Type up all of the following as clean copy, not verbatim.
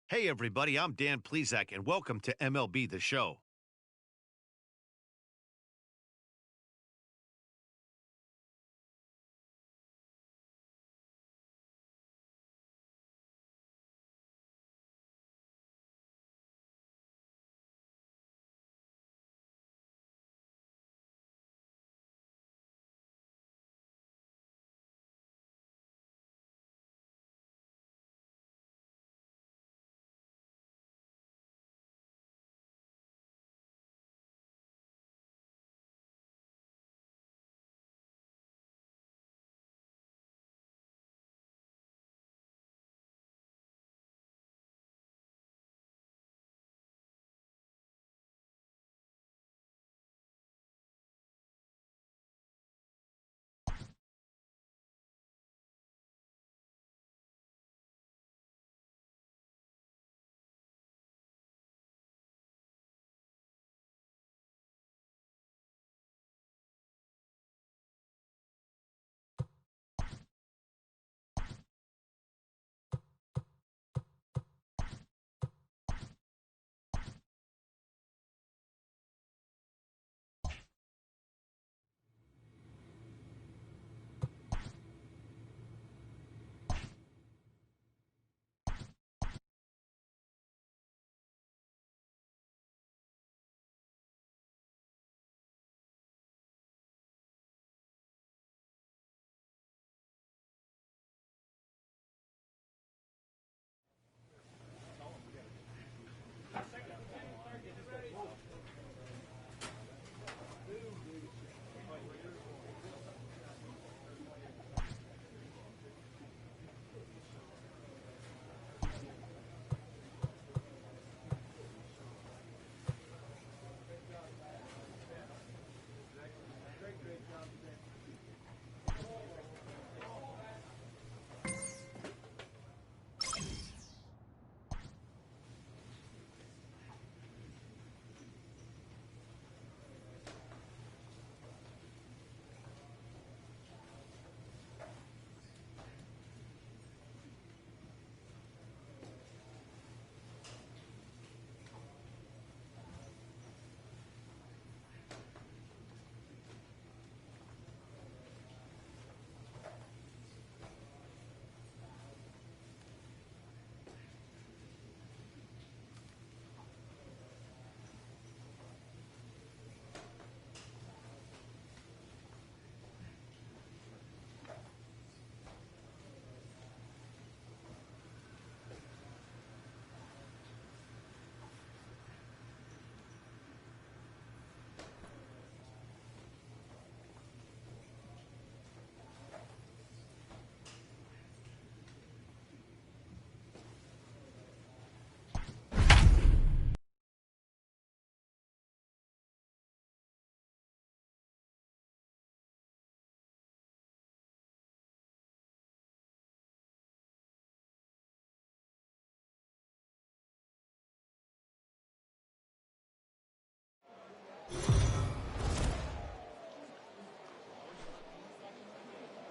Hey, everybody, I'm Dan Plezak, and welcome to MLB The Show.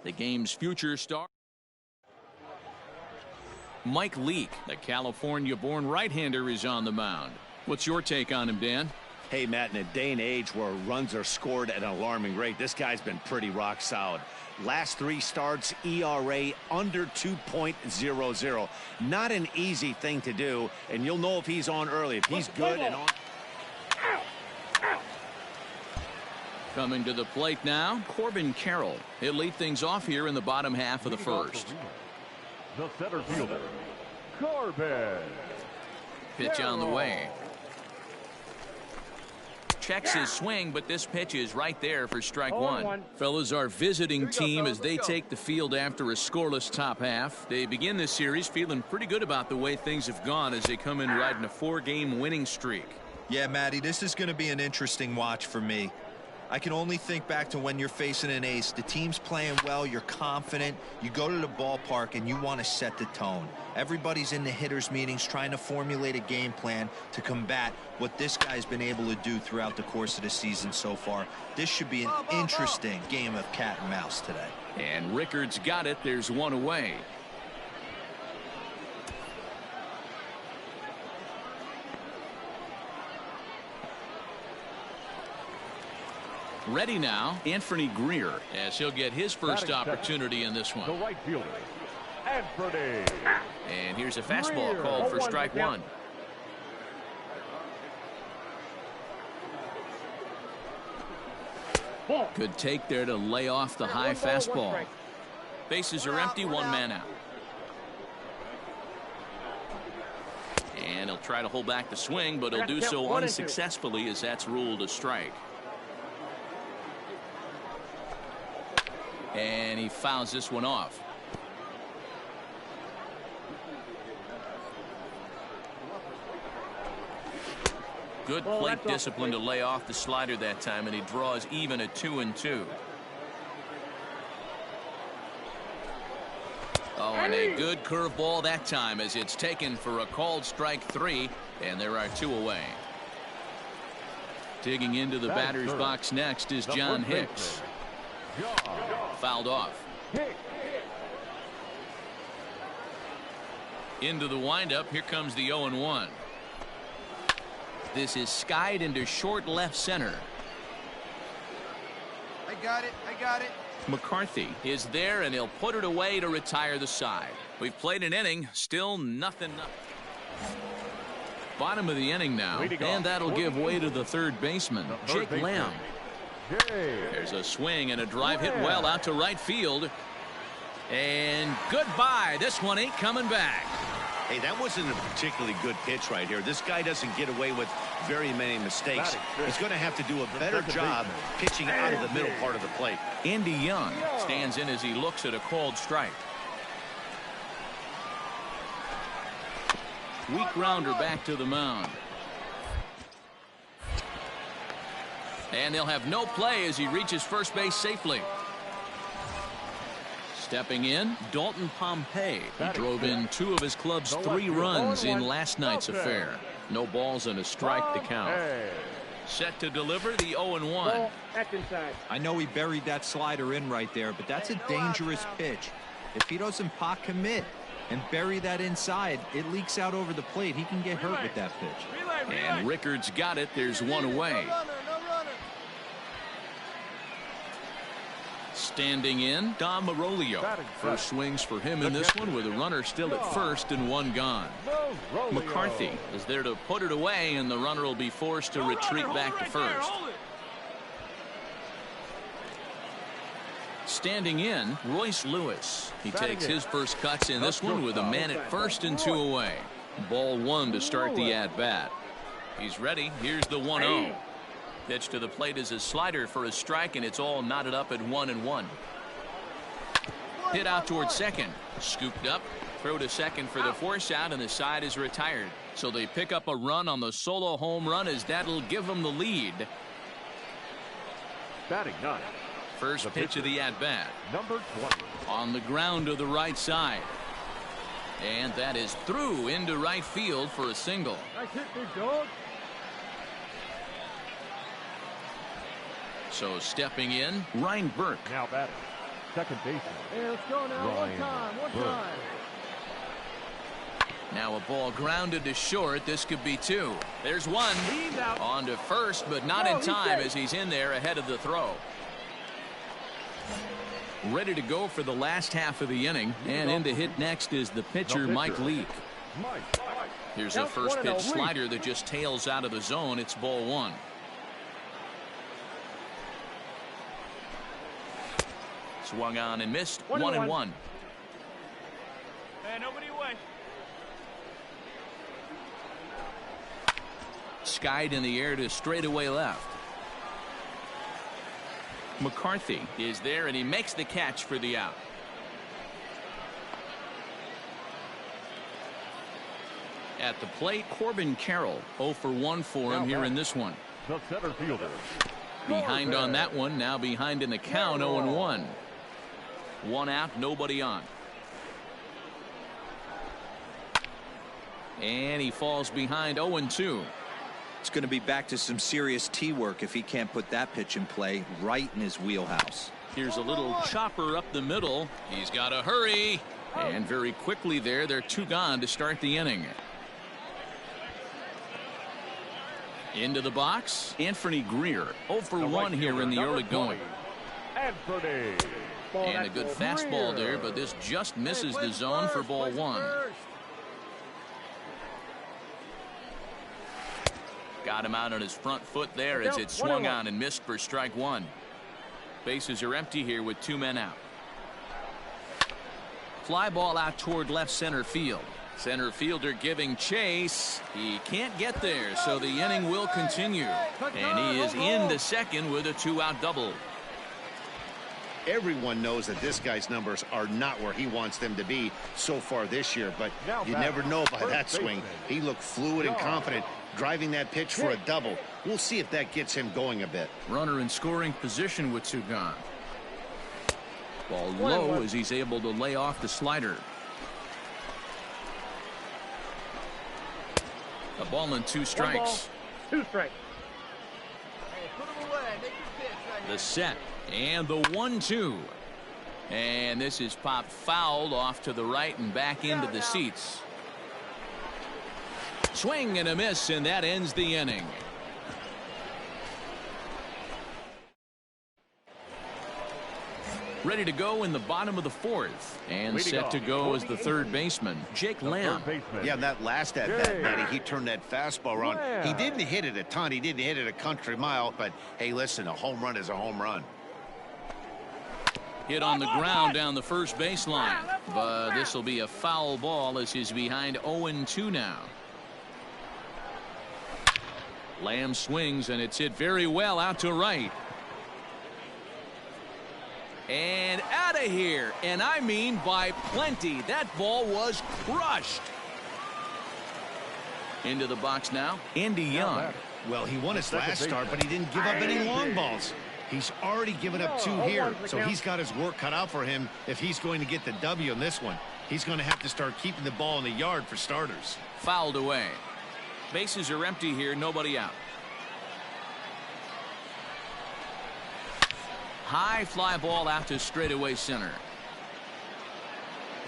The game's future star, Mike Leake, the California-born right-hander, is on the mound. What's your take on him, Dan? Hey, Matt, in a day and age where runs are scored at an alarming rate, this guy's been pretty rock solid. Last 3 starts, ERA under 2.00. Not an easy thing to do, and you'll know if he's on early. If he's good and on. Coming to the plate now, Corbin Carroll. He'll lead things off here in the bottom half of the first. The center fielder, Corbin. Pitch on the way. Checks his swing, but this pitch is right there for strike one. Fellas, our visiting team as they take the field after a scoreless top half. They begin this series feeling pretty good about the way things have gone as they come in riding a 4-game winning streak. Yeah, Matty, this is going to be an interesting watch for me. I can only think back to when you're facing an ace. The team's playing well, you're confident, you go to the ballpark and you want to set the tone. Everybody's in the hitters meetings trying to formulate a game plan to combat what this guy's been able to do throughout the course of the season so far. This should be an interesting game of cat and mouse today. And Rickard's got it. There's one away. Ready now, Anthony Greer, as he'll get his first opportunity in this one. The right fielder, Anthony. And here's a fastball called for strike one. Good take there to lay off the high fastball. Bases are empty, one man out. And he'll try to hold back the swing, but he'll do so unsuccessfully as that's ruled a strike. And he fouls this one off. Good plate discipline to lay off the slider that time, and he draws even at 2-2. Oh, and a good curveball that time as it's taken for a called strike 3, and there are 2 away. Digging into the batter's box next is John Hicks. Fouled off. Into the windup. Here comes the 0-1. This is skied into short left center. I got it. McCarthy is there, and he'll put it away to retire the side. We've played an inning, still nothing. Bottom of the inning now, and that'll give way to the third baseman, Jake Lamb. There's a swing and a drive hit well out to right field. And goodbye. This one ain't coming back. Hey, that wasn't a particularly good pitch right here. This guy doesn't get away with very many mistakes. He's going to have to do a better job pitching out of the middle part of the plate. Andy Young stands in as he looks at a called strike. Weak grounder back to the mound. And they'll have no play as he reaches first base safely. Stepping in, Dalton Pompey. He drove in 2 of his club's 3 runs in last night's affair. No balls and a strike to count. Set to deliver the 0-1. I know he buried that slider in right there, but that's a dangerous pitch. If he doesn't pot commit and bury that inside, it leaks out over the plate. He can get hurt with that pitch. And Rickards got it. There's 1 away. Standing in, Dom Marolio. First swings for him in this one with a runner still at first and 1 gone. McCarthy is there to put it away, and the runner will be forced to retreat back to first. Standing in, Royce Lewis. He takes his first cuts in this one with a man at first and 2 away. Ball 1 to start the at-bat. He's ready. Here's the 1-0. Pitch to the plate is a slider for a strike, and it's all knotted up at 1-1. Hit out towards second. Scooped up. Throw to second for the force out, and the side is retired. So they pick up a run on the solo home run, as that'll give them the lead. Batting 9. First pitch of the at-bat. Number 20. On the ground to the right side. And that is through into right field for a single. Nice hit, big dog. So stepping in, Ryan Burke. Now batting, second baseman. Hey, let's go now. One time. Now a ball grounded to short. This could be 2. There's 1. On to first, but not in time as he's in there ahead of the throw. Ready to go for the last half of the inning, and in to hit next is the pitcher, Mike Leake. Here's a first pitch slider that just tails out of the zone. It's ball 1. Swung on and missed. 1-1. Nobody away. Skied in the air to straightaway left. McCarthy is there, and he makes the catch for the out. At the plate, Corbin Carroll. 0 for 1 for him here in this one. The center fielder. Behind on that one, now behind in the count, 0-1. 1 out, nobody on. And he falls behind 0-2. It's going to be back to some serious tee work if he can't put that pitch in play right in his wheelhouse. Here's a little chopper up the middle. He's got to hurry. And very quickly there, they're 2 gone to start the inning. Into the box, Anthony Greer. 0 for 1 here in the early going. Anthony. And a good fastball there, but this just misses the zone for ball 1. Got him out on his front foot there as it swung on and missed for strike 1. Bases are empty here with 2 men out. Fly ball out toward left center field. Center fielder giving chase. He can't get there, so the inning will continue. And he is into second with a 2-out double. Everyone knows that this guy's numbers are not where he wants them to be so far this year, but you never know by that swing. He looked fluid and confident, driving that pitch for a double. We'll see if that gets him going a bit. Runner in scoring position with 2 gone. Ball low as he's able to lay off the slider. A ball and 2 strikes. 2 strikes. The set and the 1-2. And this is popped fouled off to the right and back into the seats. Swing and a miss, and that ends the inning. Ready to go in the bottom of the 4th. And set to go as the third baseman, Jake Lamb. Yeah, that last at-bat, Matty, he turned that fastball around. He didn't hit it a ton. He didn't hit it a country mile. But, hey, listen, a home run is a home run. Hit on the ground down the first baseline. But this will be a foul ball as he's behind 0-2 now. Lamb swings, and it's hit very well out to right. And out of here. And I mean by plenty. That ball was crushed. Into the box now, Andy Young. Well, he won his last start, but he didn't give up any long balls. He's already given up 2 here, so he's got his work cut out for him if he's going to get the W in this one. He's going to have to start keeping the ball in the yard for starters. Fouled away. Bases are empty here, nobody out. High fly ball out to straightaway center.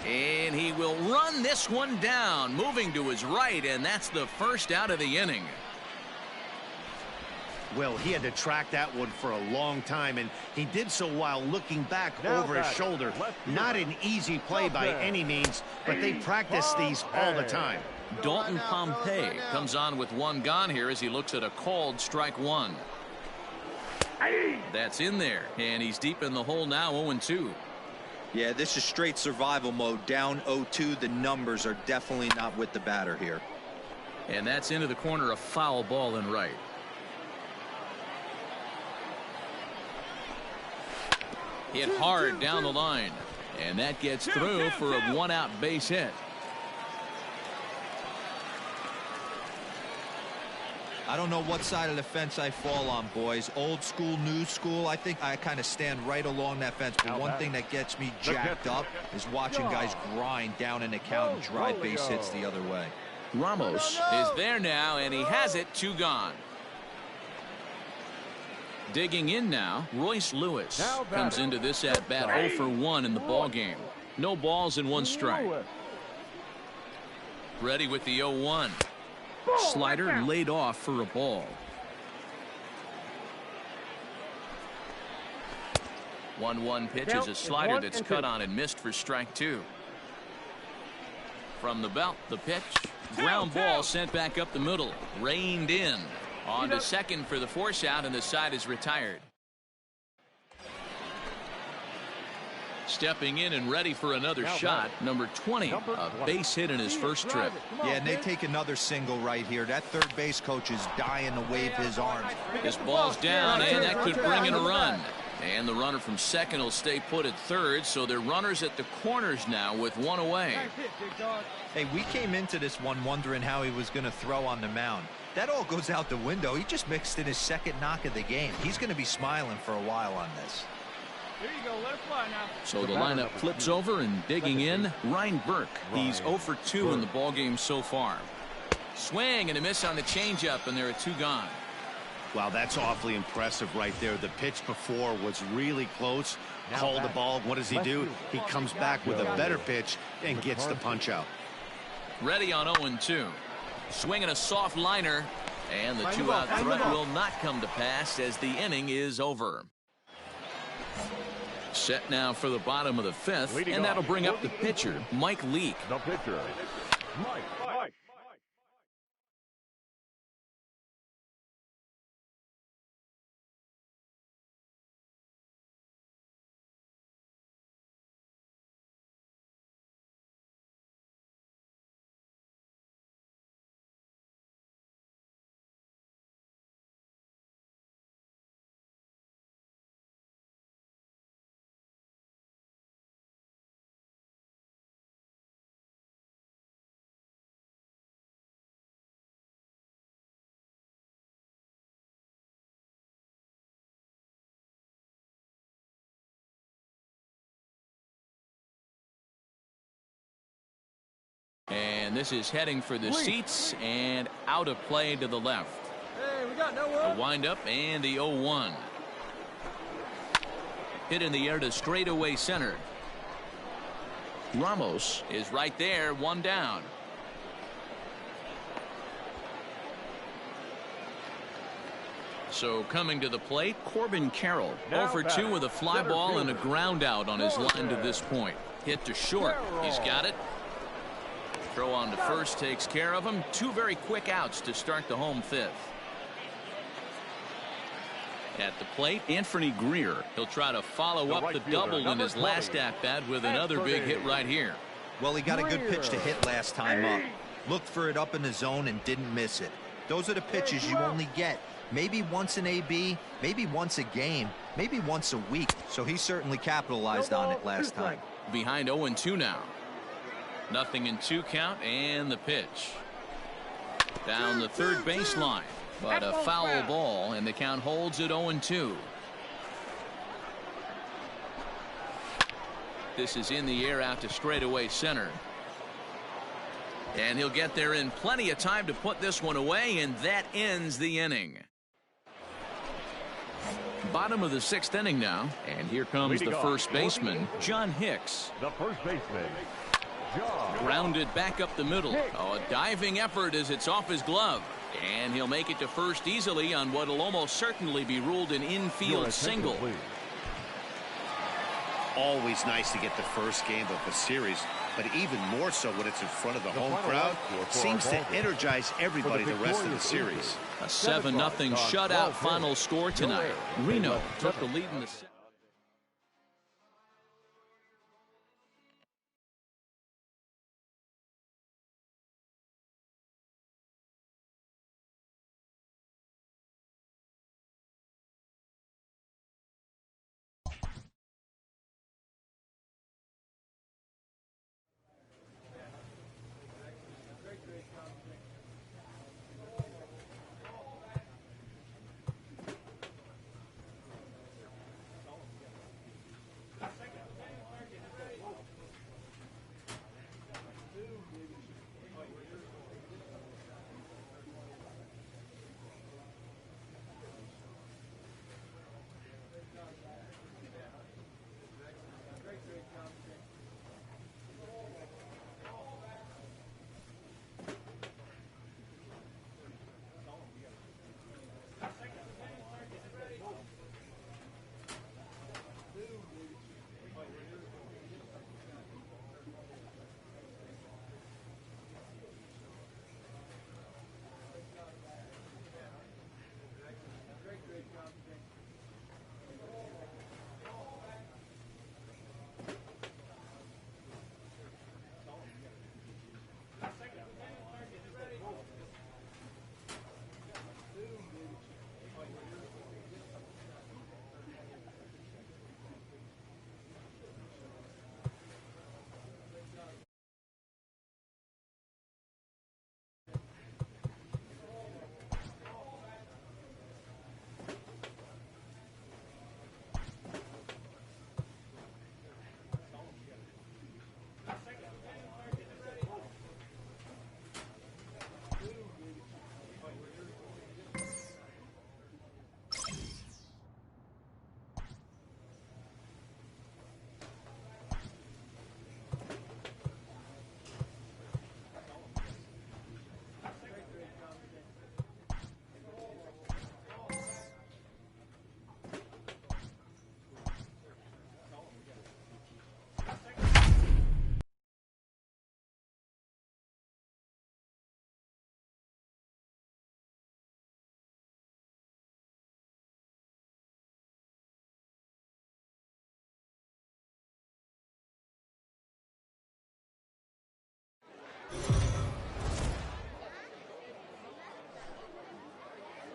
And he will run this one down, moving to his right, and that's the first out of the inning. Well, he had to track that one for a long time, and he did so while looking back over his shoulder. Not an easy play by any means, but they practice these all the time. Dalton Pompey comes on with 1 gone here as he looks at a called strike 1. That's in there, and he's deep in the hole now, 0-2. Yeah, this is straight survival mode. Down 0-2. The numbers are definitely not with the batter here. And that's into the corner, a foul ball and right. Hit hard down the line, and that gets through for a 1-out base hit. I don't know what side of the fence I fall on, boys. Old school, new school. I think I kind of stand right along that fence. But one thing that gets me jacked up is watching guys grind down an account and drive base hits the other way. Ramos is there now, and he has it, 2 gone. Digging in now, Royce Lewis comes into this at bat 0 for 1 in the ball game. No balls and 1 strike. Ready with the 0-1. Slider laid off for a ball. 1-1 pitch is a slider that's cut on and missed for strike 2. From the belt, the pitch. Ground ball sent back up the middle. Reined in. On to second for the force out, and the side is retired. Stepping in and ready for another shot, number 20, a base hit in his first trip. Yeah, and they take another single right here. That third base coach is dying to wave his arms. This ball's down, and that could bring in a run. And the runner from second will stay put at third, so they're runners at the corners now with 1 away. Hey, we came into this one wondering how he was going to throw on the mound. That all goes out the window. He just mixed in his second knock of the game. He's going to be smiling for a while on this. Here you go, let it fly now. So the lineup flips over, and digging in, Ryan Burke. He's 0 for 2 in the ballgame so far. Swing and a miss on the changeup, and there are 2 gone. Wow, that's awfully impressive right there. The pitch before was really close. Called the ball. What does he do? He comes back with a better pitch and gets the punch out. Ready on 0-2. Swinging a soft liner, And the two-out threat will not come to pass as the inning is over. Set now for the bottom of the fifth, and that'll bring up the pitcher, Mike Leake. The pitcher, Mike. And this is heading for the seats and out of play to the left. Hey, we got no The windup and the 0-1. Hit in the air to straightaway center. Ramos is right there, one down. So coming to the plate, Corbin Carroll. 0 for 2 with a fly ball and a ground out on his line to this point. Hit to short. He's got it. Throw on to first takes care of him. 2 very quick outs to start the home fifth. At the plate, Anthony Greer. He'll try to follow up the double in his last at-bat with another big hit right here. Well, he got a good pitch to hit last time up. Looked for it up in the zone and didn't miss it. Those are the pitches you only get. Maybe once an AB, maybe once a game, maybe once a week. So he certainly capitalized on it last time. Behind 0-2 now. Nothing in 2 count, and the pitch. Down the third baseline, but a foul ball, and the count holds at 0-2. This is in the air out to straightaway center. And he'll get there in plenty of time to put this one away, and that ends the inning. Bottom of the 6th inning now, and here comes the first baseman, John Hicks. The first baseman, Grounded back up the middle. Oh, a diving effort as it's off his glove. And he'll make it to first easily on what will almost certainly be ruled an infield single. Always nice to get the first game of a series, but even more so when it's in front of the home crowd. Seems to energize everybody the rest of the series. A 7-0 shutout final score tonight. Reno took the lead in the set.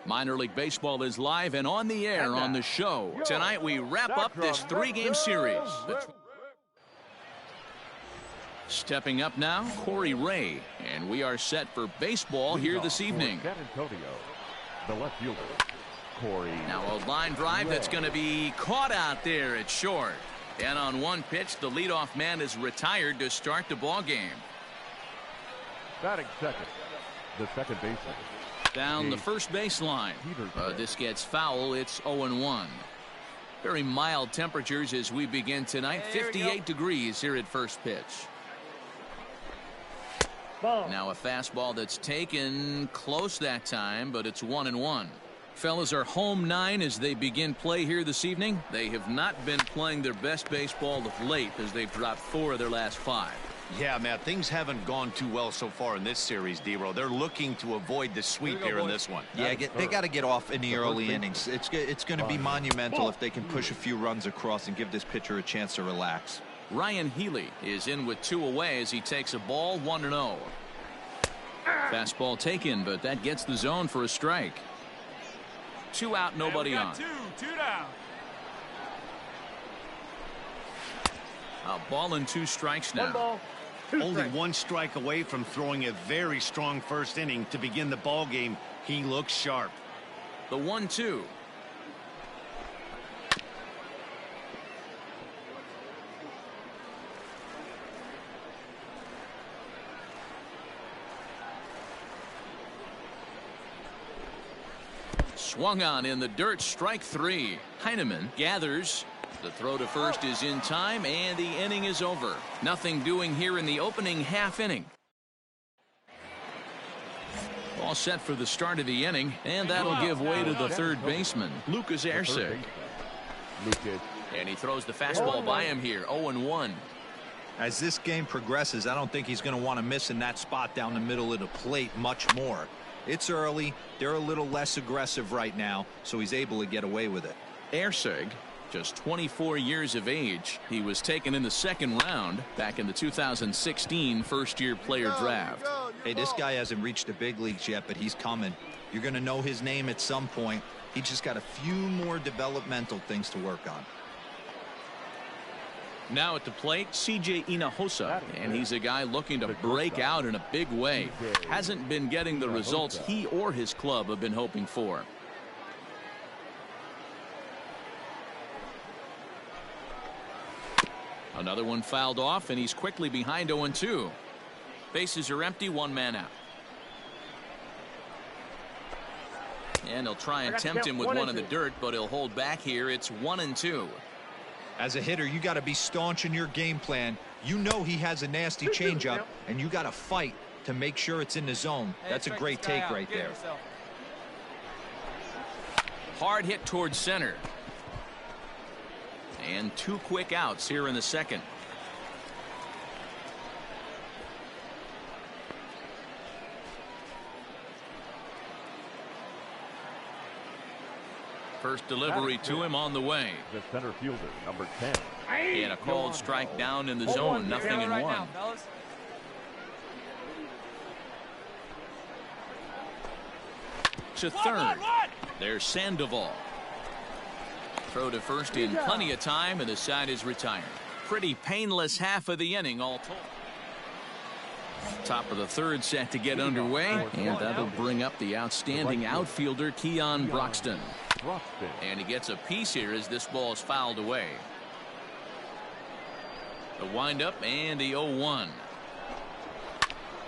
Minor League Baseball is live and on the air on the show. Tonight we wrap up this 3-game series. Stepping up now, Corey Ray, and we are set for baseball here this evening. The left fielder, Corey. Now a line drive that's going to be caught out there at short. And on one pitch, the leadoff man is retired to start the ball game. Batting second, the second baseman. Down the first baseline. This gets foul. It's 0-1. Very mild temperatures as we begin tonight. 58 degrees here at first pitch. Now a fastball that's taken close that time, but it's 1-1. Fellas are home 9 as they begin play here this evening. They have not been playing their best baseball of late as they've dropped 4 of their last 5. Yeah, Matt, things haven't gone too well so far in this series, D-Row. They're looking to avoid the sweep here in this one. Yeah, they got to get off in the early innings. It's going to be monumental if they can push a few runs across and give this pitcher a chance to relax. Ryan Healy is in with 2 away as he takes a ball 1-0. Fastball taken, but that gets the zone for a strike. 2 out, nobody on. Two down. A ball and 2 strikes now. Only 1 strike away from throwing a very strong first inning to begin the ball game. He looks sharp. The 1-2. Swung on in the dirt, strike 3. Heineman gathers. The throw to first is in time, and the inning is over. Nothing doing here in the opening half inning. All set for the start of the inning, and that'll give way to the third baseman, Lucas Ersig. And he throws the fastball by him here, 0-1. As this game progresses, I don't think he's going to want to miss in that spot down the middle of the plate much more. It's early. They're a little less aggressive right now, so he's able to get away with it. Ersig, just 24 years of age. He was taken in the 2nd round back in the 2016 first-year player draft. Hey, this guy hasn't reached the big leagues yet, but he's coming. You're going to know his name at some point. He just got a few more developmental things to work on. Now at the plate, C.J. Hinojosa, and he's a guy looking to break out in a big way. Hasn't been getting the results he or his club have been hoping for. Another one fouled off, and he's quickly behind 0-2. Bases are empty, 1 man out. And he'll try and tempt him with 1 in the dirt, but he'll hold back here. It's 1-2. As a hitter, you got to be staunch in your game plan. You know he has a nasty changeup, and you got to fight to make sure it's in the zone. That's a great take right there. Hard hit towards center. And 2 quick outs here in the 2nd. First delivery to him on the way. The center fielder, number 10. And a called strike down in the zone. Nothing in 1. To third. There's Sandoval. Throw to first in plenty of time, and the side is retired. Pretty painless half of the inning all told. Top of the 3rd set to get underway, and that'll bring up the outstanding outfielder Keon Broxton. And he gets a piece here as this ball is fouled away. The windup and the 0-1.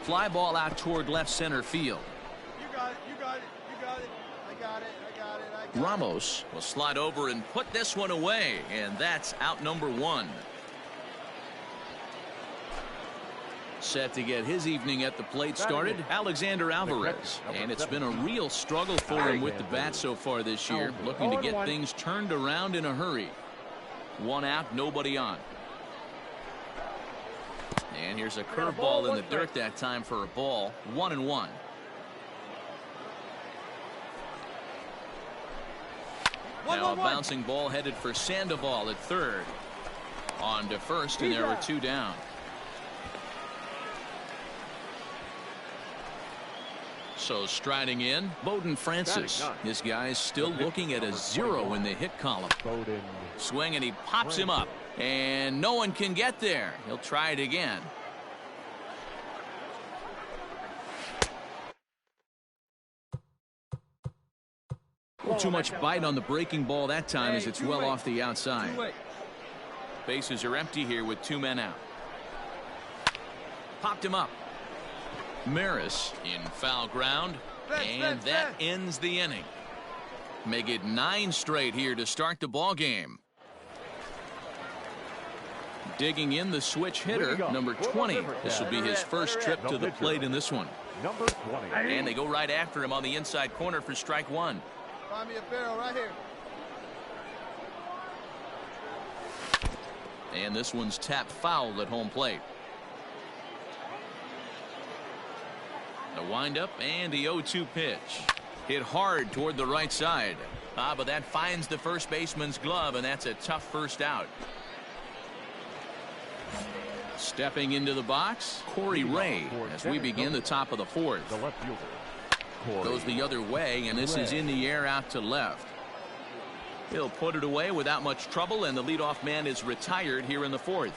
Fly ball out toward left center field. You got it, you got it, you got it. I got it, I got it, I got it. Ramos will slide over and put this one away, and that's out number 1. Set to get his evening at the plate started, Alexander Alvarez. And it's been a real struggle for him with the bat so far this year, looking to get things turned around in a hurry. 1 out, nobody on. And here's a curveball in the dirt that time for a ball. 1-1. Now a bouncing ball headed for Sandoval at 3rd. On to 1st, and there were 2 down. So striding in, Bowden Francis. This guy's still looking at a 0 in the hit column. Swing, and he pops him up. And no one can get there. He'll try it again. Too much bite on the breaking ball that time as it's well off the outside. Bases are empty here with 2 men out. Popped him up. Maris in foul ground, and that ends the inning. Make it 9 straight here to start the ball game. Digging in the switch hitter, number 20. This will be his first trip to the plate in this one. Number 20. And they go right after him on the inside corner for strike 1. Find me a barrel right here. And this one's tapped foul at home plate. The windup and the 0-2 pitch. Hit hard toward the right side. But that finds the first baseman's glove, and that's a tough first out. Stepping into the box, Corey Ray, as we begin the top of the 4th. The left fielder. Goes the other way, and this is in the air out to left. He'll put it away without much trouble, and the leadoff man is retired here in the 4th.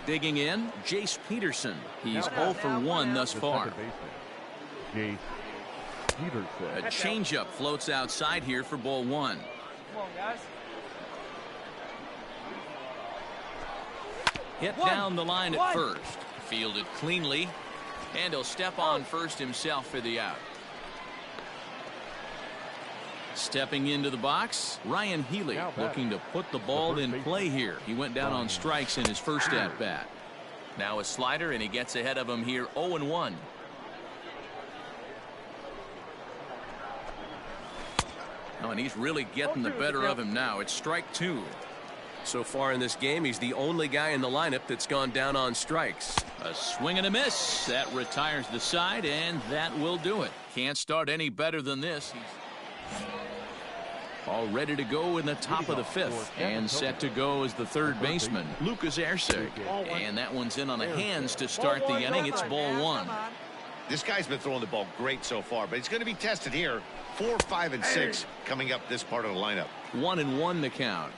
Digging in, Jace Peterson. He's 0 for 1 thus far. Jace Peterson. A changeup floats outside here for ball 1. Come on, guys. Hit down the line at first. Fielded cleanly. And he'll step on first himself for the out. Stepping into the box, Ryan Healy looking to put the ball in play here. He went down on strikes in his first at bat. Now a slider, and he gets ahead of him here 0-1. Oh, and he's really getting the better of him now. It's strike 2. So far in this game, he's the only guy in the lineup that's gone down on strikes. A swing and a miss. That retires the side, and that will do it. Can't start any better than this. He's all ready to go in the top of the 5th, and set to go as the third baseman, Lucas Erceg. And that one's in on the hands to start the inning. It's ball 1. This guy's been throwing the ball great so far, but he's going to be tested here. 4, 5, and 6 coming up this part of the lineup. 1-1 the count.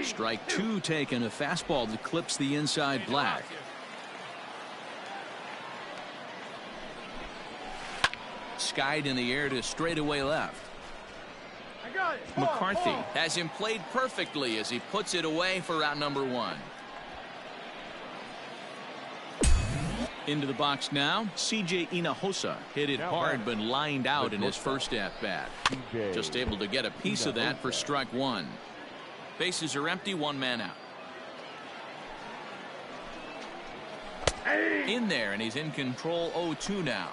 Strike 2 taken, a fastball that clips the inside black. Skied in the air to straightaway left. I got it. McCarthy has him played perfectly as he puts it away for out number 1. Into the box now, C.J. Hinojosa hit it hard but lined out in his first at bat. Just able to get a piece of that for strike 1. Bases are empty, 1 man out. In there, and he's in control 0-2 now.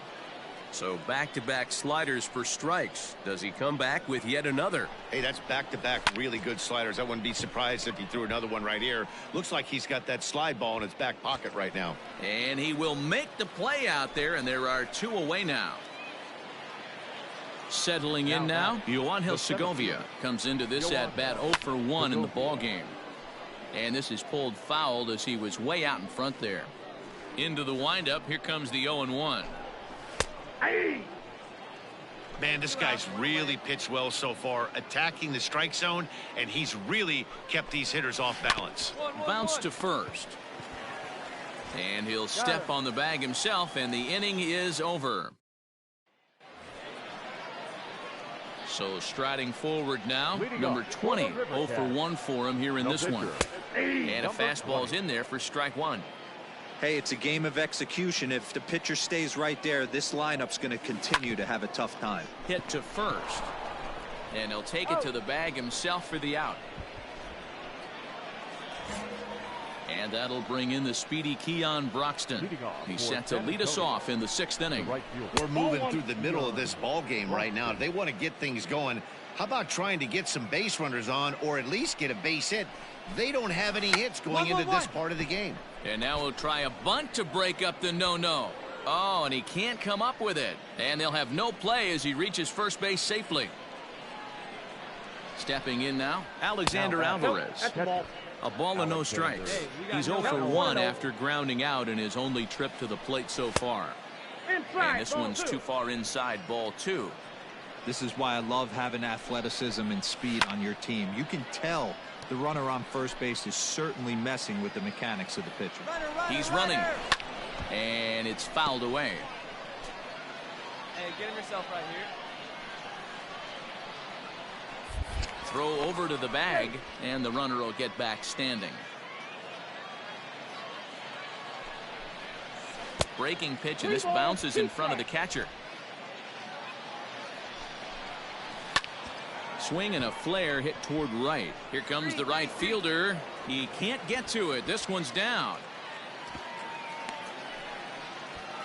So back-to-back sliders for strikes. Does he come back with yet another? Hey, that's back-to-back really good sliders. I wouldn't be surprised if he threw another one right here. Looks like he's got that slide ball in his back pocket right now. And he will make the play out there, and there are 2 away now. Settling in now, Yoangel Segovia comes into this at-bat 0 for 1 in the ball game. And this is pulled fouled as he was way out in front there. Into the windup, here comes the 0-1. Man, this guy's really pitched well so far, attacking the strike zone, and he's really kept these hitters off balance. Bounce to first. And he'll step on the bag himself, and the inning is over. So striding forward now, number 20, 0 for 1 for him here in this one. And a fastball's in there for strike 1. Hey, it's a game of execution. If the pitcher stays right there, this lineup's going to continue to have a tough time. Hit to first. And he'll take it to the bag himself for the out. And that'll bring in the speedy Keon Broxton. He's set to lead us off in the 6th inning. We're moving through the middle of this ball game right now. If they want to get things going, how about trying to get some base runners on, or at least get a base hit? They don't have any hits going into this part of the game. And now we'll try a bunt to break up the no-no. Oh, and he can't come up with it. And they'll have no play as he reaches first base safely. Stepping in now, Alexander Alvarez. A ball and no strikes. He's 0 for 1 after grounding out in his only trip to the plate so far. And this one's too far inside, ball 2. This is why I love having athleticism and speed on your team. You can tell the runner on first base is certainly messing with the mechanics of the pitcher. He's running. And it's fouled away. Hey, get him yourself right here. Throw over to the bag, and the runner will get back standing. Breaking pitch, and this bounces in front of the catcher. Swing and a flare hit toward right. Here comes the right fielder. He can't get to it. This one's down.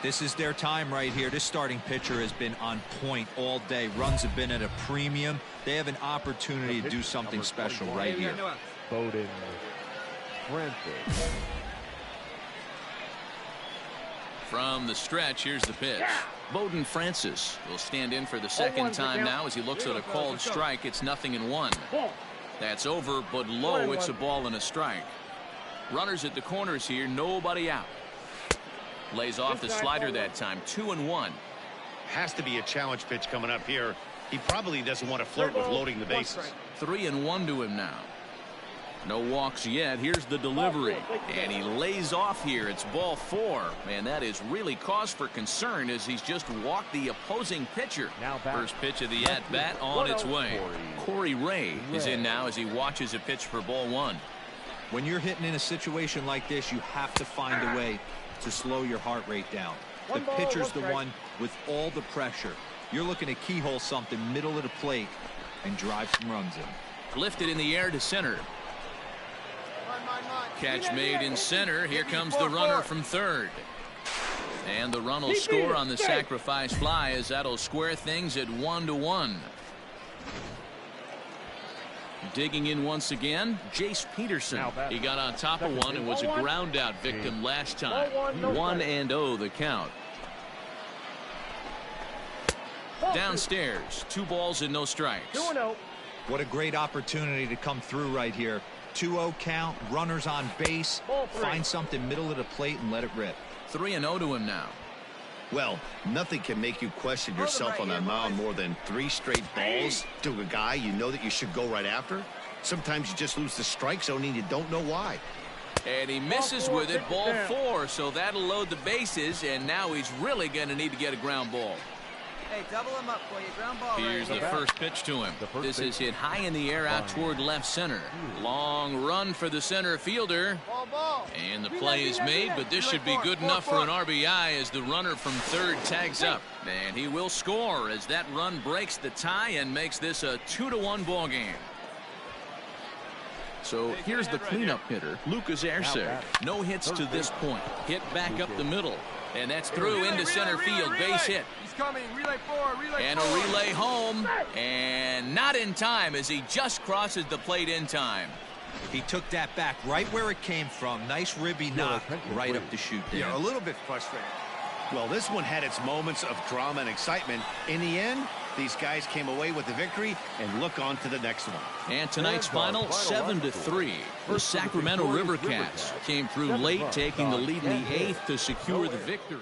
This is their time right here. This starting pitcher has been on point all day. Runs have been at a premium. They have an opportunity to do something special right here. Bowden Francis. From the stretch, here's the pitch. Bowden Francis will stand in for the second time now as he looks at a called strike. It's 0-1. That's over, but low. It's a ball and a strike. Runners at the corners here, nobody out. Lays off the slider that time. 2-1. Has to be a challenge pitch coming up here. He probably doesn't want to flirt with loading the bases. 3-1 to him now. No walks yet. Here's the delivery. And he lays off here. It's ball 4. Man, that is really cause for concern as he's just walked the opposing pitcher. First pitch of the at-bat on its way. Corey Ray is in now as he watches a pitch for ball 1. When you're hitting in a situation like this, you have to find a way to slow your heart rate down. The pitcher's the one with all the pressure. You're looking to keyhole something middle of the plate and drive some runs in. Lifted in the air to center. Catch made in center. Here comes the runner from third. And the run will score on the sacrifice fly as that'll square things at 1-1. Digging in once again, Jace Peterson. He got on top of one and was a ground out victim last time. 1-0 the count. Downstairs, 2 balls and no strikes. What a great opportunity to come through right here. 2-0 count, runners on base. Find something middle of the plate and let it rip. 3-0 to him now. Well, nothing can make you question yourself on that mound more than 3 straight balls to a guy you know that you should go right after. Sometimes you just lose the strike zone and you don't know why. And he misses with it, ball 4, so that'll load the bases, and now he's really going to need to get a ground ball. Hey, double him up for you. Ground ball. Here's the first pitch to him. This is hit high in the air out toward left center. Long run for the center fielder. And the play is made, but this should be good enough for an RBI as the runner from third tags up. And he will score as that run breaks the tie and makes this a 2-1 ball game. So here's the cleanup hitter, Lucas Ercer. No hits to this point. Hit back up the middle. And that's through into center field. Base hit. Coming, relay 4, and a relay home, and not in time as he just crosses the plate in time. He took that back right where it came from. Nice ribby knock right up the chute there. Yeah, a little bit frustrating. Well, this one had its moments of drama and excitement. In the end, these guys came away with the victory and look on to the next one. And tonight's final 7-3. The Sacramento River Cats came through late, taking the lead in the 8th to secure the victory.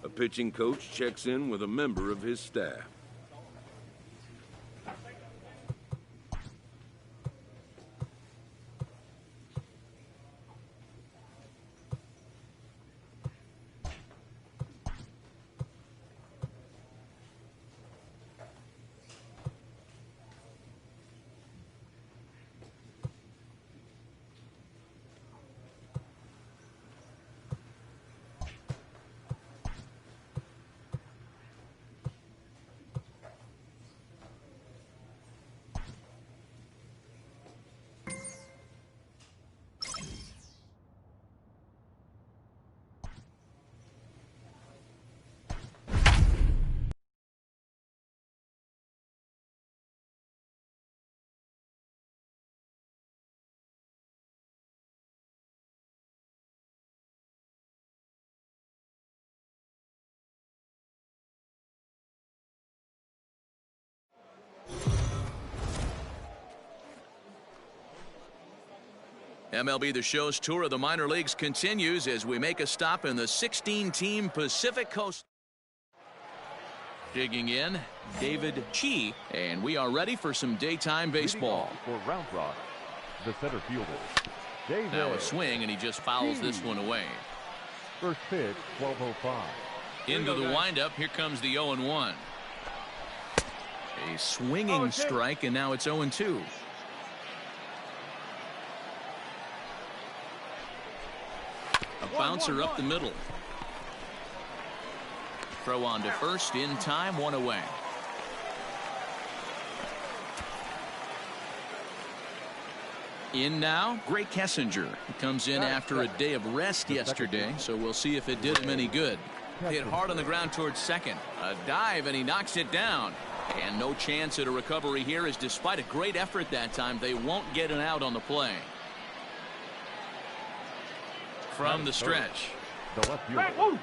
A pitching coach checks in with a member of his staff. MLB The Show's tour of the minor leagues continues as we make a stop in the 16-team Pacific Coast. Digging in, David Chi, and we are ready for some daytime baseball. For Round Rock, the center fielder, David. Now a swing, and he just fouls this one away. First pitch, 12:05. Into the windup, here comes the 0-1. A swinging strike, and now it's 0-2. A bouncer up the middle. Throw on to first in time, one away. In now, Gray Kessinger. He comes in after a day of rest yesterday, so we'll see if it did him any good. Hit hard on the ground towards second. A dive, and he knocks it down. And no chance at a recovery here, as despite a great effort that time, they won't get an out on the play. From the stretch. The left fielder,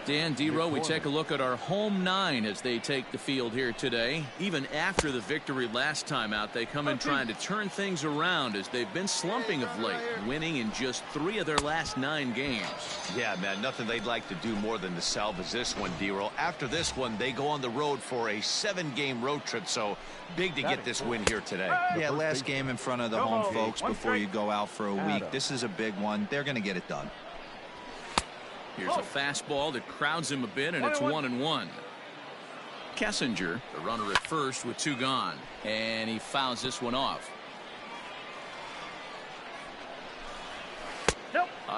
Dan Dero, we take a look at our home nine as they take the field here today. Even after the victory last time out, they come in trying to turn things around as they've been slumping of late, winning in just 3 of their last 9 games. Yeah, man, nothing they'd like to do more than to salvage this one, Dero. After this one, they go on the road for a 7-game road trip, so big to get this win here today. Yeah, last game in front of the home folks before you go out for a week. This is a big one. They're going to get it done. Here's a fastball that crowds him a bit, and it's 1-1. Kessinger, the runner at first with 2 gone, and he fouls this one off.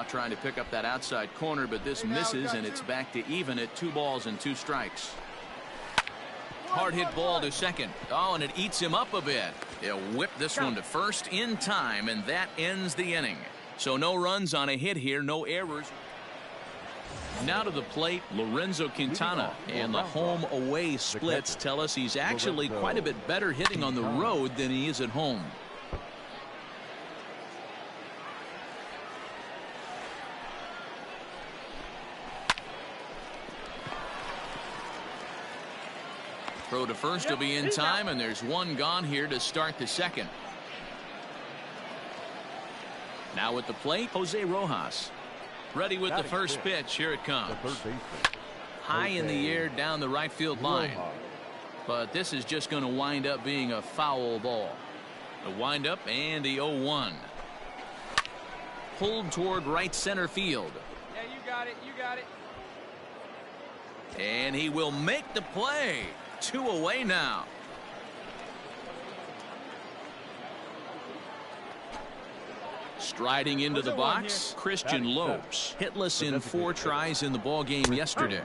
Trying to pick up that outside corner, but this misses, and it's back to even at 2 balls and 2 strikes. Hard hit ball to second. Oh, and it eats him up a bit. He'll whip this one to first in time, and that ends the inning. So no runs on a hit here, no errors. Now to the plate, Lorenzo Quintana, and the home-away splits tell us he's actually quite a bit better hitting on the road than he is at home. Throw to first will be in time, and there's 1 gone here to start the second. Now at the plate, Jose Rojas. Ready with the first pitch. Here it comes. High in the air down the right field line. But this is just going to wind up being a foul ball. The windup and the 0-1. Pulled toward right center field. Yeah, you got it. You got it. And he will make the play. 2 away now. Striding into the box, Christian Lopes, hitless in 4 tries in the ball game yesterday.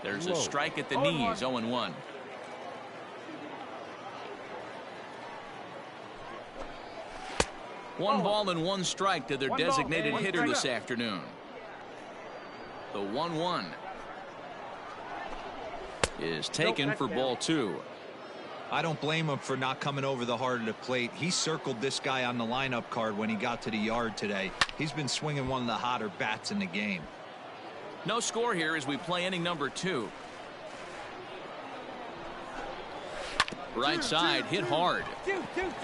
There's a strike at the knees, 0-1. One ball and 1 strike to their designated hitter this afternoon. The 1-1 is taken for ball 2. I don't blame him for not coming over the heart of the plate. He circled this guy on the lineup card when he got to the yard today. He's been swinging one of the hotter bats in the game. No score here as we play inning number 2. Right side hit hard.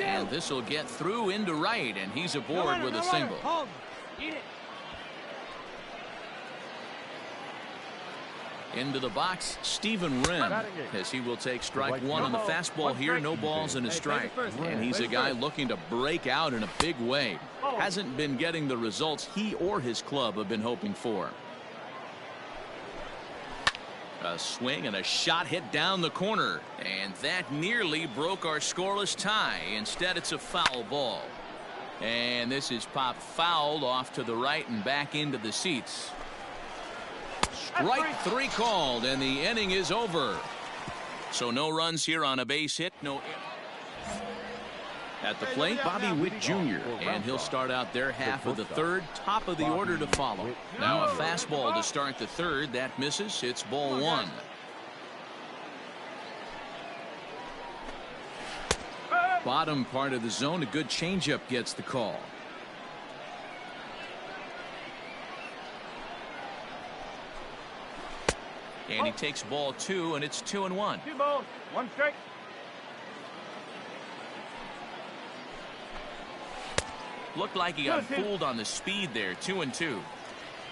And this will get through into right, and he's aboard with a single. Into the box, Steven Wren, as he will take strike 1 on the fastball here. No balls and a strike. And he's a guy looking to break out in a big way. Hasn't been getting the results he or his club have been hoping for. A swing and a shot hit down the corner. And that nearly broke our scoreless tie. Instead, it's a foul ball. And this is popped foul off to the right and back into the seats. Strike 3 called, and the inning is over. So no runs here on a base hit. No. At the plate, Bobby Witt Jr., and he'll start out their half of the 3rd, top of the order to follow. Now a fastball to start the 3rd. That misses. It's ball 1. Bottom part of the zone, a good changeup gets the call. And he takes ball 2, and it's 2-1. 2 balls, 1 strike. Looked like he got fooled on the speed there. 2-2.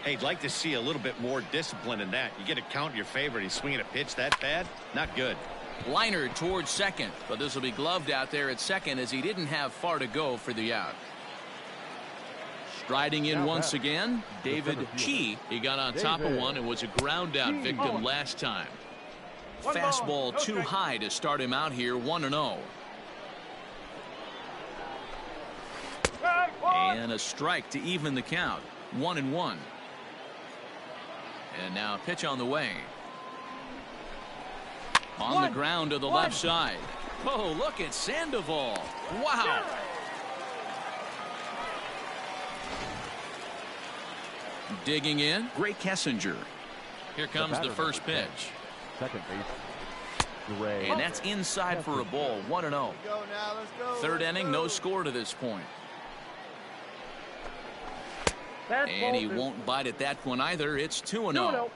Hey, I'd like to see a little bit more discipline in that. You get a count in your favor and he's swinging a pitch that bad. Not good. Liner towards second, but this will be gloved out there at second as he didn't have far to go for the out. Striding in once again, David Chi. He got on top of one and was a ground out victim last time. Fastball too high to start him out here. 1-0. And a strike to even the count. 1-1. And now a pitch on the way. On the ground to the left side. Oh, look at Sandoval. Wow. Digging in, Gray Kessinger. Here comes the first pitch. Second base, Gray. And that's inside for a ball. 1-0. Third inning, no score to this point. And he won't bite at that one either. It's 2-0.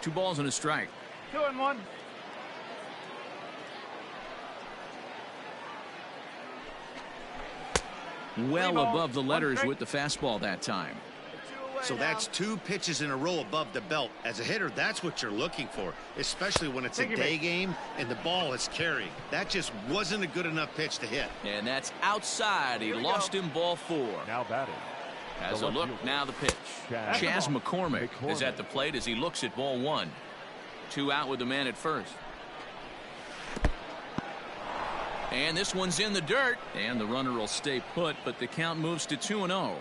2 balls and a strike. 2-1. Well above the letters with the fastball that time. So that's 2 pitches in a row above the belt. As a hitter, that's what you're looking for, especially when it's a day game and the ball is carrying. That just wasn't a good enough pitch to hit. And that's outside. He lost him, ball 4. Now batting. Has a look, now the pitch. Chas McCormick is at the plate as he looks at ball 1. 2 out with the man at first. And this one's in the dirt. And the runner will stay put, but the count moves to 2-0.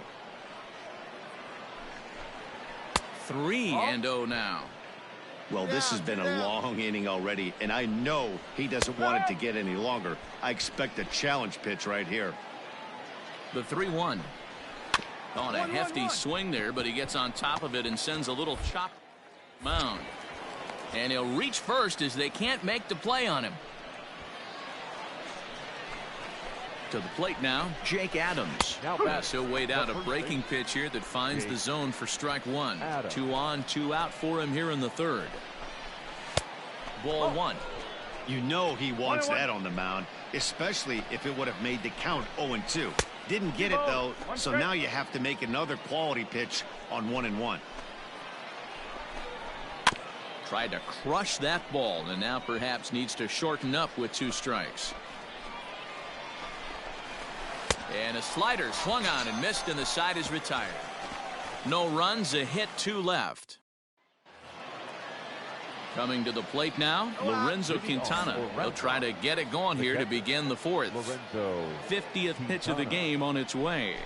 3-0 now. Well, this has been a long inning already, and I know he doesn't want it to get any longer. I expect a challenge pitch right here. The 3-1. On a hefty swing there, but he gets on top of it and sends a little chop mound. And he'll reach first as they can't make the play on him. To the plate now, Jake Adams. Yes, he'll wait out a breaking pitch here that finds the zone for strike 1. 2 on, 2 out for him here in the third. Ball 1. You know he wants that on the mound, especially if it would have made the count 0-2. Didn't get it though, so now you have to make another quality pitch on 1-1. Tried to crush that ball and now perhaps needs to shorten up with 2 strikes. And a slider swung on and missed, and the side is retired. No runs, a hit, 2 left. Coming to the plate now, Lorenzo Quintana. He'll try to get it going here to begin the 4th. 50th pitch of the game on its way.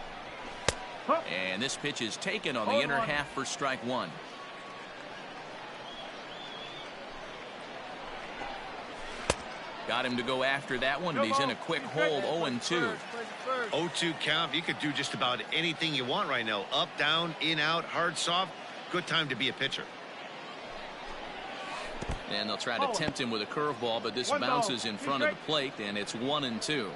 And this pitch is taken on the inner half for strike 1. Got him to go after that one, and he's in a quick hold. 0-2. 0-2 count. You could do just about anything you want right now. Up, down, in, out, hard, soft. Good time to be a pitcher. And they'll try to tempt him with a curveball, but this bounces in front of the plate, and it's 1-2.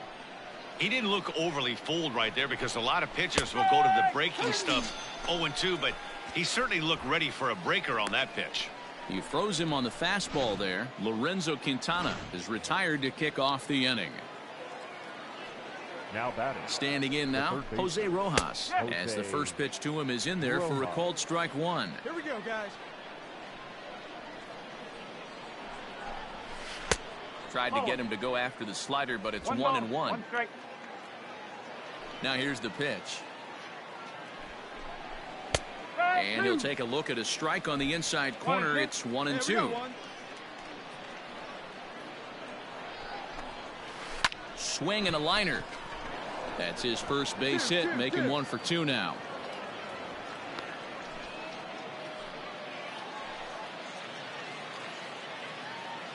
He didn't look overly fooled right there because a lot of pitchers will go to the breaking stuff 0-2, but he certainly looked ready for a breaker on that pitch. He froze him on the fastball there. Lorenzo Quintana is retired to kick off the inning. Now batting. Standing in now, Jose Rojas. As the first pitch to him is in there for a called strike 1. Here we go, guys. Tried to get him to go after the slider, but it's 1-1. Now here's the pitch. And he'll take a look at a strike on the inside corner. It's 1-2. Swing and a liner. That's his first base hit, making 1 for 2 now.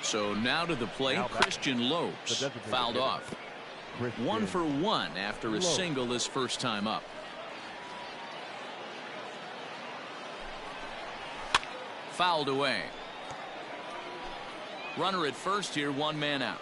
So now to the plate, Christian Lopes fouled off. 1 for 1 after a single this first time up. Fouled away. Runner at first here, 1 man out.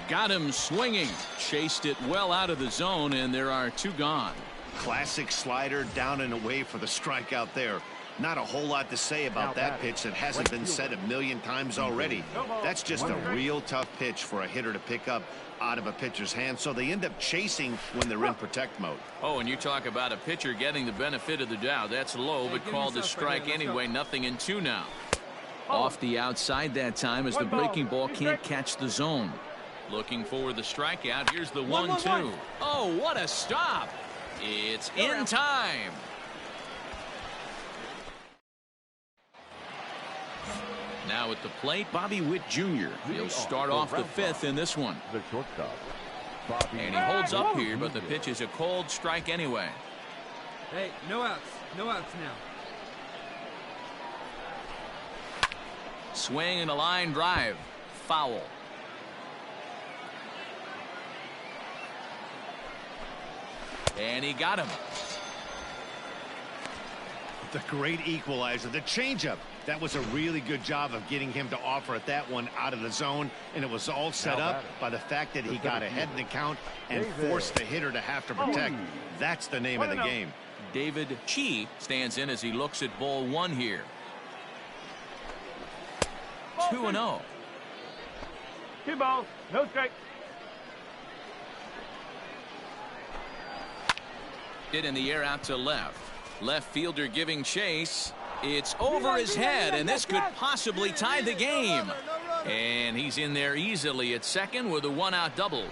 Got him swinging. Chased it well out of the zone, and there are 2 gone. Classic slider down and away for the strikeout there. Not a whole lot to say about that pitch that hasn't been said a million times already. That's just a real tough pitch for a hitter to pick up out of a pitcher's hand, so they end up chasing when they're in protect mode. Oh, and you talk about a pitcher getting the benefit of the doubt. That's low, but called a strike anyway. 0-2 now. Off the outside that time as the breaking ball can't catch the zone. Looking for the strikeout. Here's the 1-2. Oh, what a stop. It's in time. Now at the plate, Bobby Witt Jr. He'll start off the fifth in this one. The shortstop. And he holds up here, but the pitch is a cold strike anyway. Hey, no outs. No outs now. Swing and a line drive. Foul. And he got him. The great equalizer, the changeup. That was a really good job of getting him to offer at that one out of the zone, and it was all set up by the fact that he got ahead in the count and forced the hitter to have to protect. That's the name of the game. David Chi stands in as he looks at ball one here. 2-0. 2 balls, no strike. Hit in the air out to left. Left fielder giving chase. It's over his head, and this could possibly tie the game. And he's in there easily at second with a one-out double.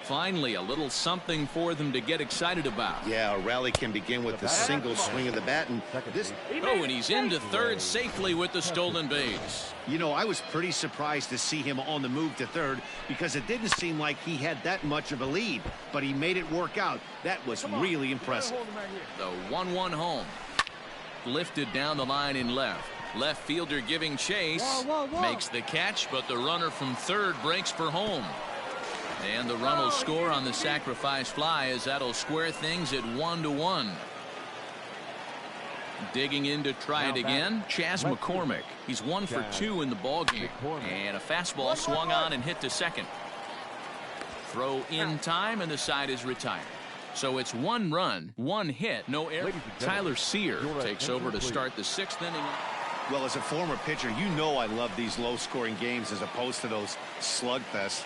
Finally, a little something for them to get excited about. Yeah, a rally can begin with the single swing of the bat. And this. Oh, and he's into third safely with the stolen base. You know, I was pretty surprised to see him on the move to third because it didn't seem like he had that much of a lead. But he made it work out. That was really impressive. The 1-1 home. Lifted down the line in left. Left fielder giving chase. Makes the catch, but the runner from third breaks for home. And the run will score on the sacrifice fly as that'll square things at 1-1. Digging in to try it again, Chas McCormick. He's 1 for 2 in the ballgame. And a fastball swung on and hit to second. Throw in time, and the side is retired. So it's 1 run, 1 hit, no error. Tyler Sear takes over to start the 6th inning. Well, as a former pitcher, you know I love these low-scoring games as opposed to those slugfests.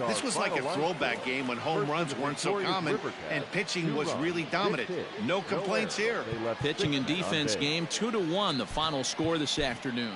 This was like a throwback game when home runs weren't so common and pitching was really dominant. No complaints here. Pitching and defense game, 2-1, the final score this afternoon.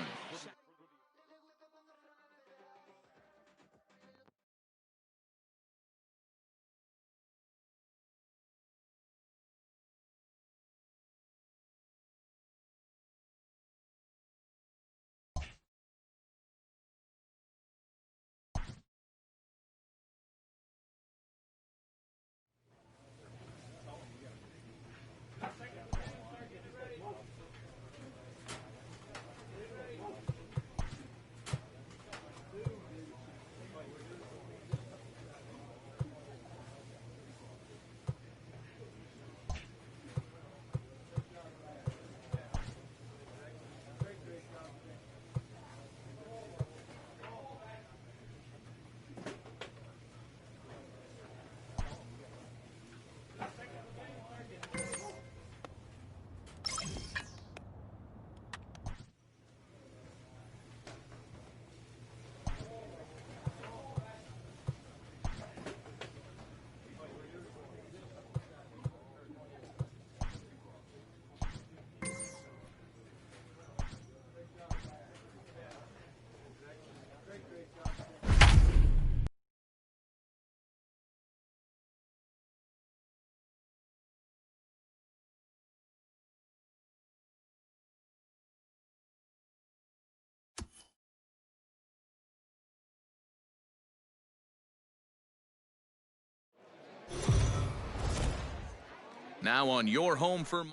Now on your home for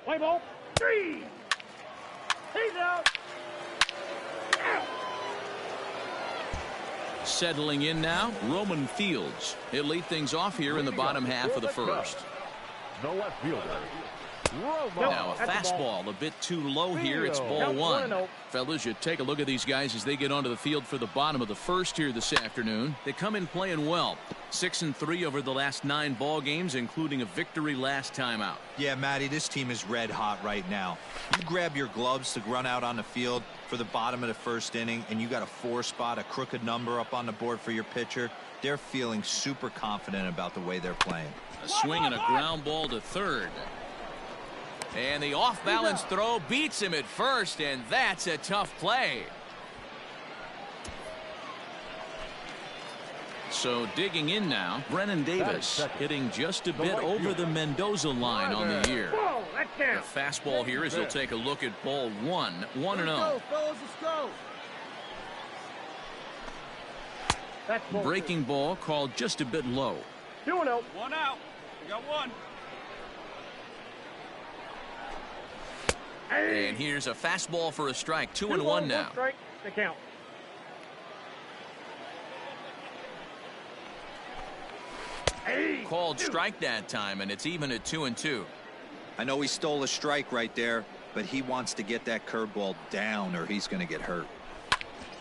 Play ball. 3. He's out. settling in now, Roman Fields. He'll lead things off here in the bottom half of the first. The left fielder, Now a fastball a bit too low here. It's ball one. Fellas, you take a look at these guys as they get onto the field for the bottom of the first here this afternoon. They come in playing well. 6-3 over the last 9 ball games, including a victory last time out. Yeah, Matty, this team is red hot right now. You grab your gloves to run out on the field for the bottom of the first inning, and you got a 4 spot, a crooked number up on the board for your pitcher. They're feeling super confident about the way they're playing. A swing and a ground ball to third. And the off-balance throw beats him at first, and that's a tough play. So digging in now, Brennan Davis hitting just a bit over the Mendoza line on the year. The fastball here as he'll take a look at ball one. 1-0. Breaking ball called just a bit low. 2-0. 1 out. We got 1. And here's a fastball for a strike. 2-1 now. Strike to count. Called strike that time, and it's even at 2-2. I know he stole a strike right there, but he wants to get that curveball down or he's going to get hurt.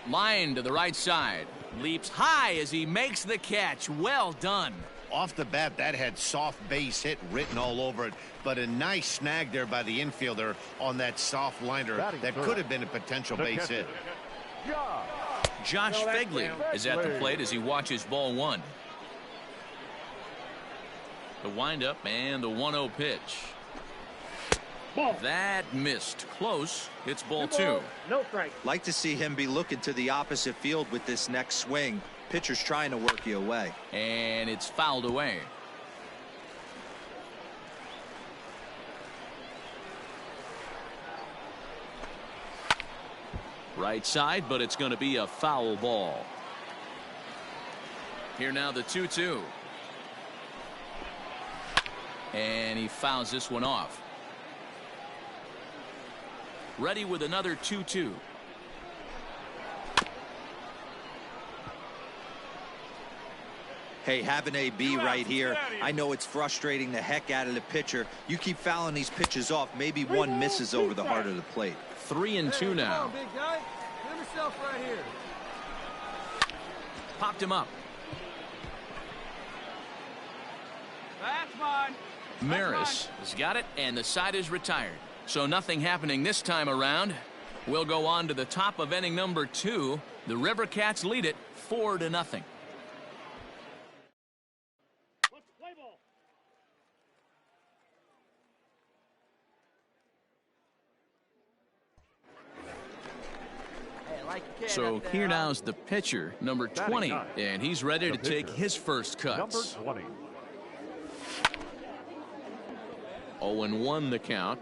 Line to the right side. Leaps high as he makes the catch. Well done. Off the bat, that had soft base hit written all over it, but a nice snag there by the infielder on that soft liner that could have been a potential base hit. Josh Fegley is at the plate as he watches ball one. The windup and the 1-0 pitch. That missed. Close. It's ball 2. No strike. Like to see him be looking to the opposite field with this next swing. Pitcher's trying to work you away. And it's fouled away. Right side, but it's going to be a foul ball. Here now the 2-2. And he fouls this one off. Ready with another 2-2. Hey, having a B right here, I know it's frustrating the heck out of the pitcher. You keep fouling these pitches off, maybe one misses over the heart of the plate. 3-2 now. Big guy, get yourself right here. Popped him up. That's mine. Maris has got it, and the side is retired. So nothing happening this time around. We'll go on to the top of inning number 2. The River Cats lead it 4-0. So here now's the pitcher, number 20, and he's ready to take his first cuts. Number 20. 0-1 the count.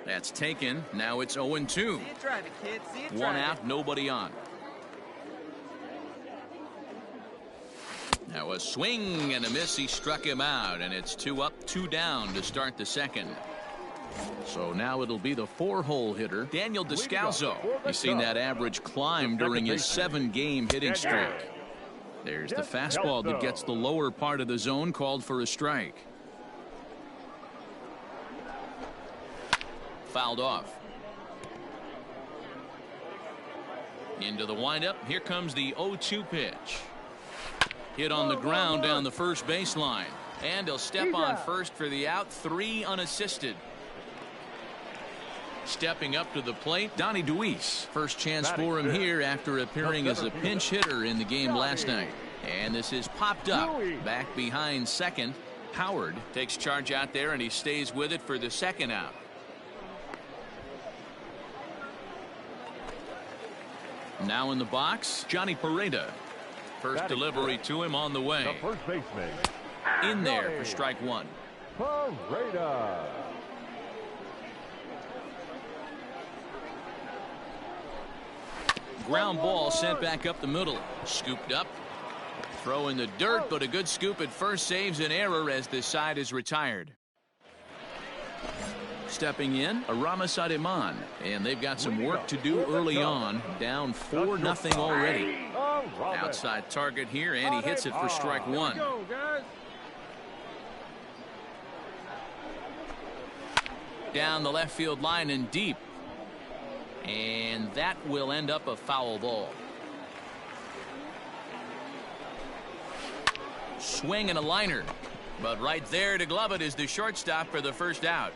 That's taken. Now it's 0-2. 1 out, nobody on. Now a swing and a miss. He struck him out, and it's 2 up, 2 down to start the second. So now it'll be the 4-hole hitter, Daniel Descalzo. He's seen that average climb during his 7-game hitting streak. There's the fastball that gets the lower part of the zone, called for a strike. Fouled off. Into the windup. Here comes the 0-2 pitch. Hit on the ground down the first baseline. And he'll step on first for the out. 3 unassisted. Stepping up to the plate, Donnie Deweese. First chance for him here after appearing as a pinch hitter in the game last night. And this is popped up. Back behind second. Howard takes charge out there, and he stays with it for the second out. Now in the box, Johnny Pareda. First delivery to him on the way. The first baseman. In there for strike 1. Pareda. Ground ball sent back up the middle. Scooped up. Throw in the dirt, but a good scoop at first saves an error as the side is retired. Stepping in, Aramis Ademan, and they've got some work to do early on. Down 4-0 already. Outside target here, and he hits it for strike one. Go, guys. Down the left field line and deep. And that will end up a foul ball. Swing and a liner. But right there to glove it is the shortstop for the first out.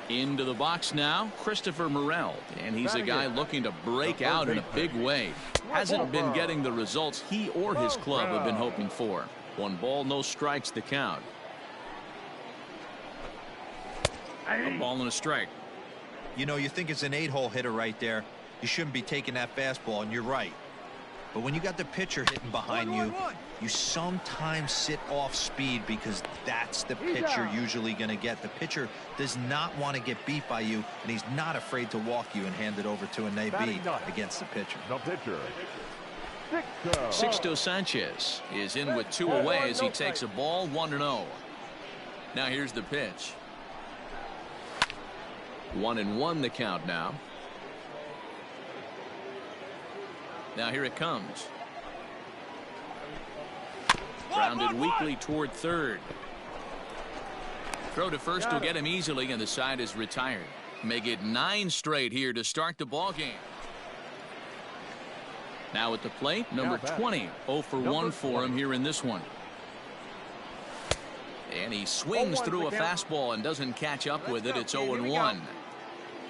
Into the box now, Christopher Morel. And he's a guy looking to break out in a big way. Hasn't been getting the results he or his club have been hoping for. 1 ball, no strikes to count. A ball and a strike. You know, you think it's an 8-hole hitter right there. You shouldn't be taking that fastball, and you're right. But when you got the pitcher hitting behind you, you sometimes sit off speed because that's the pitch you're usually going to get. The pitcher does not want to get beat by you, and he's not afraid to walk you and hand it over to an AB against the pitcher. The pitcher, Sixto Sanchez is in with 2 away as he takes a ball, 1-0. Now here's the pitch. 1-1 the count now. Now here it comes. Grounded weakly toward third. Throw to first will get him easily, and the side is retired. Make it 9 straight here to start the ball game. Now at the plate, number 20. 0 for 1 for him here in this one. And he swings through a fastball and doesn't catch up with it. It's 0-1.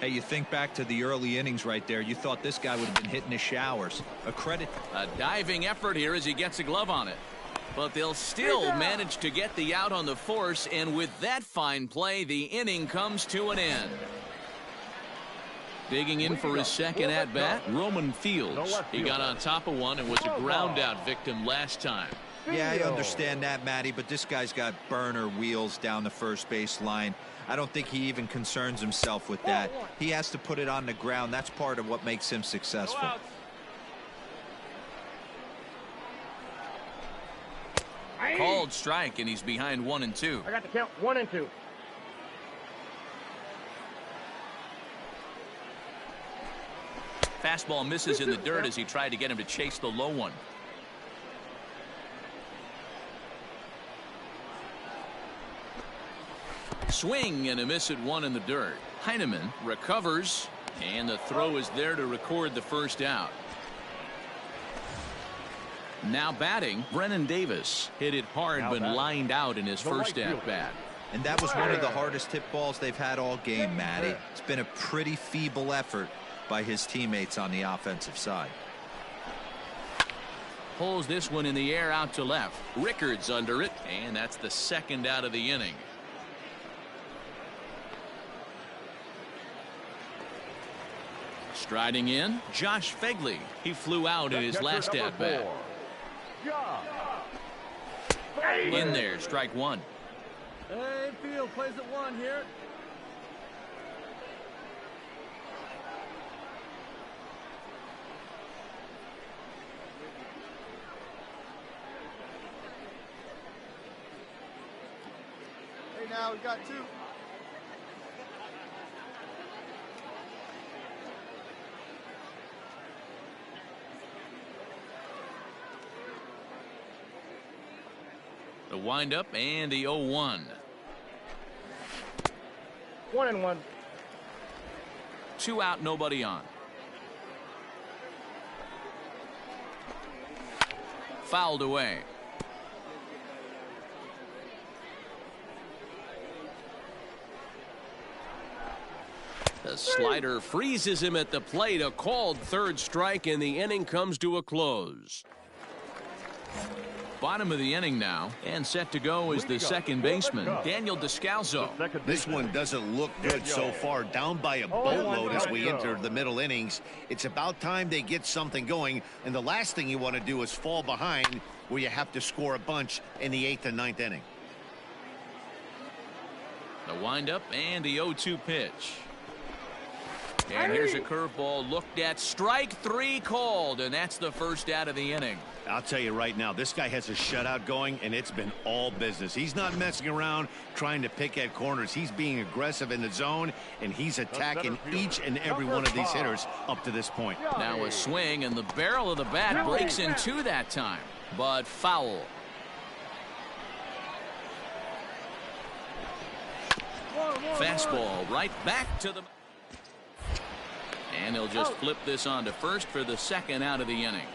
Hey, you think back to the early innings right there. You thought this guy would have been hitting the showers. A credit. A diving effort here as he gets a glove on it. But they'll still manage to get the out on the force, and with that fine play, the inning comes to an end. Digging in for his second at-bat, Roman Fields. He got on top of one and was a ground-out victim last time. Yeah, I understand that, Matty, but this guy's got burner wheels down the first base line. I don't think he even concerns himself with that. He has to put it on the ground. That's part of what makes him successful. Called strike, and he's behind 1-2. I got the count 1 and 2. Fastball misses in the dirt as he tried to get him to chase the low one. Swing and a miss at 1 in the dirt. Heineman recovers, and the throw is there to record the first out. Now batting, Brennan Davis. Hit it hard but lined out in his first at-bat. And that was one of the hardest hit balls they've had all game, Matty. It's been a pretty feeble effort by his teammates on the offensive side. Pulls this one in the air out to left. Rickards under it, and that's the second out of the inning. Striding in, Josh Fegley. He flew out in his last at-bat. In there, strike 1. Hey, field plays at 1 here. Hey, now we got 2. The windup and the 0-1. 1-1. 2 out, nobody on. Fouled away. The slider freezes him at the plate. A called third strike, and the inning comes to a close. Bottom of the inning now, and set to go is the second baseman, Daniel Descalso. This one doesn't look good so far. Down by a boatload as we enter the middle innings. It's about time they get something going, and the last thing you want to do is fall behind where you have to score a bunch in the 8th and 9th inning. The windup and the 0-2 pitch. And here's a curveball looked at. Strike 3 called, and that's the first out of the inning. I'll tell you right now, this guy has a shutout going, and it's been all business. He's not messing around trying to pick at corners. He's being aggressive in the zone, and he's attacking each and every one of these hitters up to this point. Now a swing, and the barrel of the bat breaks in two that time, but foul. Fastball right back to the... And he'll just flip this on to first for the second out of the inning.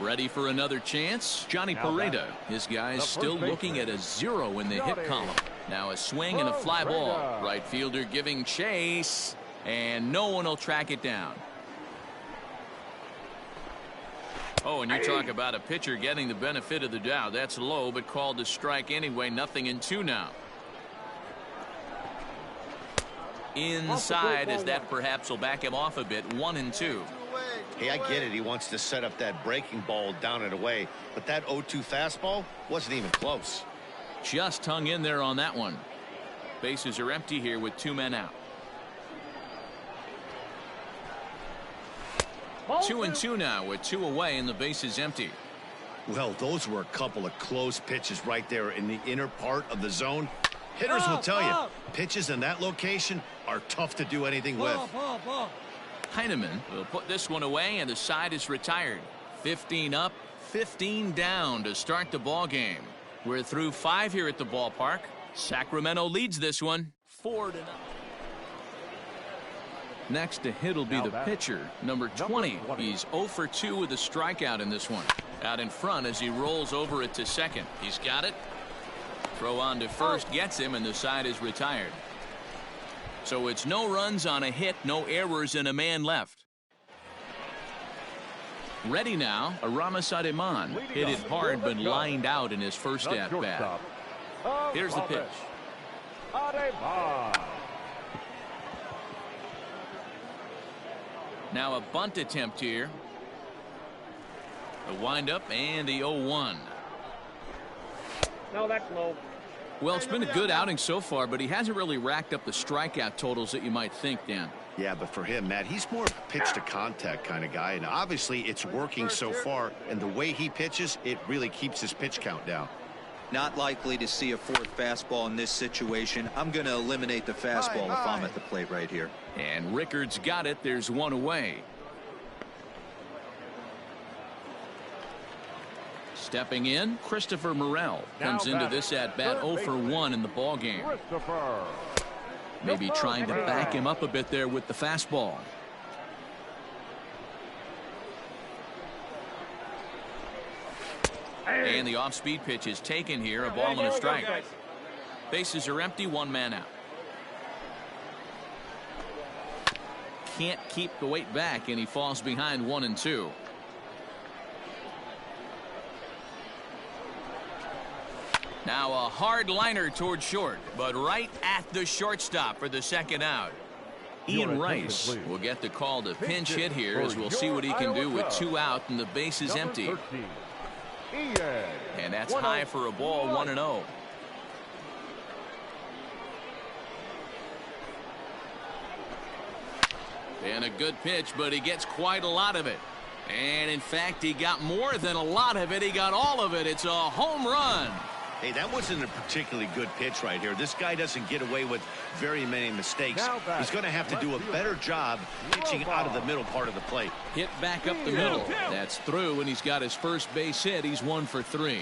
Ready for another chance? Johnny Pareda. His guys still looking at a 0 in the hit column. Now a swing and a fly ball. Right fielder giving chase, and no one will track it down. Oh, and you talk about a pitcher getting the benefit of the doubt. That's low, but called a strike anyway. 0-2 now. Inside, as that perhaps will back him off a bit. 1-2. Hey, I get it. He wants to set up that breaking ball down and away, but that 0-2 fastball wasn't even close. Just hung in there on that one. Bases are empty here with 2 men out. 2-2 now with 2 away and the base is empty. Well, those were a couple of close pitches right there in the inner part of the zone. Hitters will tell you, pitches in that location are tough to do anything with. Heineman will put this one away, and the side is retired. 15 up, 15 down to start the ball game. We're through 5 here at the ballpark. Sacramento leads this one 4-0. Next to hit will be the pitcher, number 20. He's 0 for 2 with a strikeout in this one. Out in front as he rolls over it to second. He's got it. Throw on to first gets him, and the side is retired. So it's no runs on a hit, no errors, and a man left. Ready now, Aramis Ademan. Hit it hard but lined out in his first at-bat. Here's the pitch. Now a bunt attempt here. The windup and the 0-1. No, that's low. Well, it's been a good outing so far, but he hasn't really racked up the strikeout totals that you might think, Dan. Yeah, but for him, Matt, he's more pitch to contact kind of guy, and obviously it's working so far, and the way he pitches, it really keeps his pitch count down. Not likely to see a fourth fastball in this situation. I'm going to eliminate the fastball if I'm at the plate right here. And Rickard's got it. There's one away. Stepping in, Christopher Morel comes into this at-bat 0 for 1 in the ball game. Maybe trying to back him up a bit there with the fastball. And the off-speed pitch is taken here, a ball and a strike. Bases are empty, 1 man out. Can't keep the weight back, and he falls behind 1-2. Now a hard liner towards short, but right at the shortstop for the second out. Ian Rice will get the call to pinch hit here, as we'll see what he can do with 2 out and the base is empty. And that's high for a ball, 1-0. And a good pitch, but he gets quite a lot of it. And in fact, he got more than a lot of it. He got all of it. It's a home run. Hey, that wasn't a particularly good pitch right here. This guy doesn't get away with very many mistakes. He's going to have to do a better job pitching out of the middle part of the plate. Hit back up the middle. That's through, and he's got his first base hit. He's 1 for 3.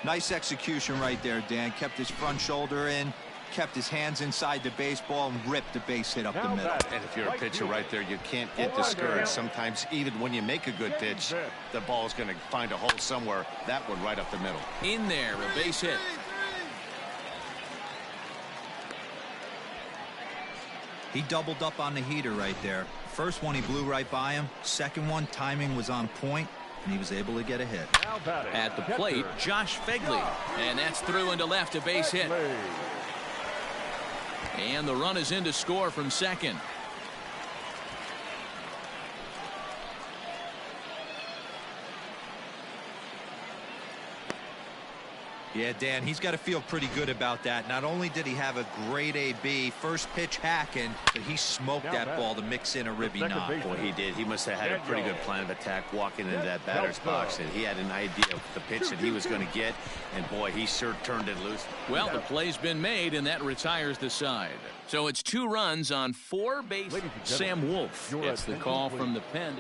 Nice execution right there, Dan. Kept his front shoulder in, kept his hands inside the baseball, and ripped the base hit up the middle. And if you're a pitcher right there, you can't get discouraged. Sometimes even when you make a good pitch, the ball's going to find a hole somewhere. That one right up the middle. In there, a base hit. He doubled up on the heater right there. First one he blew right by him. Second one, timing was on point, and he was able to get a hit. At the plate, Josh Fegley. And that's through into left, a base hit. And the run is in to score from second. Yeah, Dan, he's got to feel pretty good about that. Not only did he have a great AB, first pitch hacking, but he smoked that ball to mix in a ribby knock. Boy, he did. He must have had a pretty good plan of attack walking into that batter's box, and he had an idea of the pitch that he was going to get, and boy, he sure turned it loose. Well, the play's been made, and that retires the side. So it's 2 runs on 4 bases. Sam Wolf gets the call from the pen.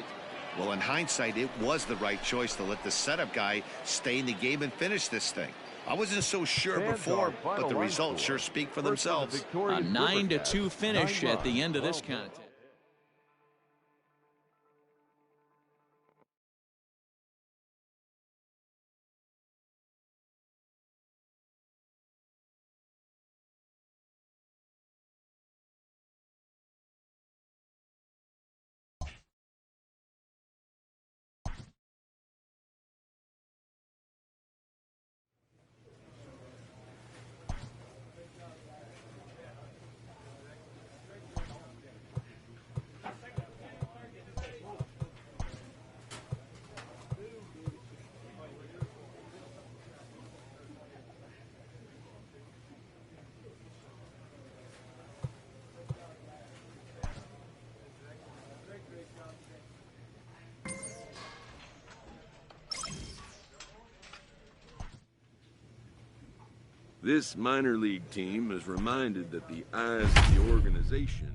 Well, in hindsight, it was the right choice to let the setup guy stay in the game and finish this thing. I wasn't so sure before, but the results sure speak for themselves. A 9-2 finish at the end of this contest. This minor league team is reminded that the eyes of the organization